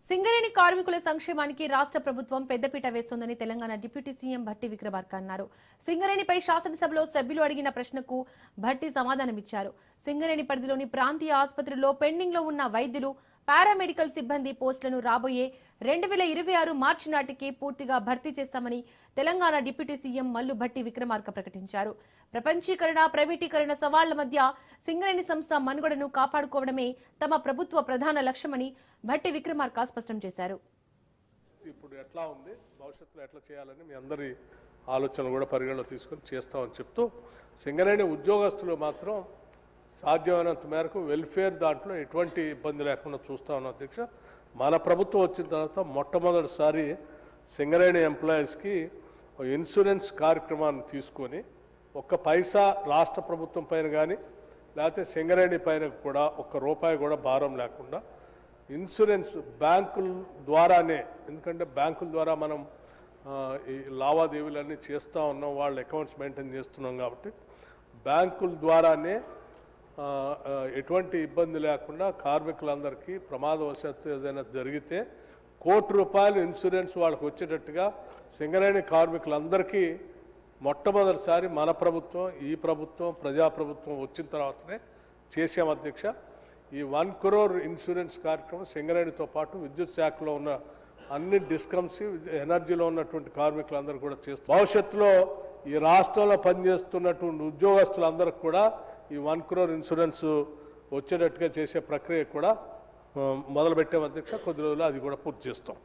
సింగరేణి కార్మికుల సంక్షేమానికి రాష్ట్ర ప్రభుత్వం పెద్దపీట వేస్తోందని తెలంగాణ డిప్యూటీ సీఎం భట్టి విక్రమార్క అన్నారు. సింగరేణిపై శాసనసభలో సభ్యులు అడిగిన ప్రశ్నకు భట్టి సమాధానమిచ్చారు. సింగరేణి పరిధిలోని ప్రాంతీయ ఆసుపత్రిలో పెండింగ్ లో ఉన్న వైద్యులు, పారామెడికల్ సిబ్బంది పోస్టులను రాబోయే 2026 మార్చి నాటికి పూర్తిగా భర్తీ చేస్తామని తెలంగాణ డిప్యూటీ సీఎం మల్లు భట్టి విక్రమార్క ప్రకటించారు. ప్రపంచీకరణ, ప్రైవేటీకరణ సవాళ్ల మధ్య సింగరేణి సంస్థ మనుగడను కాపాడుకోవడమే తమ ప్రభుత్వ ప్రధాన లక్ష్యమని భట్టి విక్రమార్క స్పష్టం చేశారు. ఇప్పుడు ఎట్లా ఉంది, భవిష్యత్తులో ఎట్లా చేయాలని మీ అందరి ఆలోచనలు కూడా పరిగణలో తీసుకొని చేస్తామని చెప్తూ, సింగరేణి ఉద్యోగస్తులు మాత్రం సాధ్యమైనంత మేరకు వెల్ఫేర్ దాంట్లో ఎటువంటి ఇబ్బంది లేకుండా చూస్తా ఉన్నాం అధ్యక్ష. మన ప్రభుత్వం వచ్చిన తర్వాత మొట్టమొదటిసారి సింగరేణి ఎంప్లాయీస్కి ఇన్సూరెన్స్ కార్యక్రమాన్ని తీసుకొని ఒక్క పైసా రాష్ట్ర ప్రభుత్వం పైన కానీ లేకపోతే సింగరేణి పైన కూడా ఒక్క రూపాయి కూడా భారం లేకుండా ఇన్సూరెన్స్ బ్యాంకుల ద్వారానే, ఎందుకంటే బ్యాంకుల ద్వారా మనం ఈ లావాదేవీలన్నీ చేస్తూ ఉన్నాం, వాళ్ళ అకౌంట్స్ మెయింటైన్ చేస్తున్నాం కాబట్టి బ్యాంకుల ద్వారానే ఎటువంటి ఇబ్బంది లేకుండా కార్మికులందరికీ ప్రమాదవశాత్తు ఏదైనా జరిగితే ₹1,00,00,000 ఇన్సూరెన్స్ వాళ్ళకి వచ్చేటట్టుగా సింగరేణి కార్మికులందరికీ మొట్టమొదటిసారి మన ప్రభుత్వం, ఈ ప్రభుత్వం, ప్రజాప్రభుత్వం వచ్చిన తర్వాతనే చేసాం అధ్యక్ష. ఈ 1 crore ఇన్సూరెన్స్ కార్యక్రమం సింగరేణితో పాటు విద్యుత్ శాఖలో ఉన్న అన్ని డిస్కమ్స్, ఎనర్జీలో ఉన్నటువంటి కార్మికులందరూ కూడా చేస్తారు. భవిష్యత్తులో ఈ రాష్ట్రంలో పనిచేస్తున్నటువంటి ఉద్యోగస్తులందరికీ కూడా ఈ 1 crore ఇన్సూరెన్స్ వచ్చేటట్టుగా చేసే ప్రక్రియ కూడా మొదలుపెట్టాం అధ్యక్ష. కొద్ది రోజులు అది కూడా పూర్తి చేస్తాం.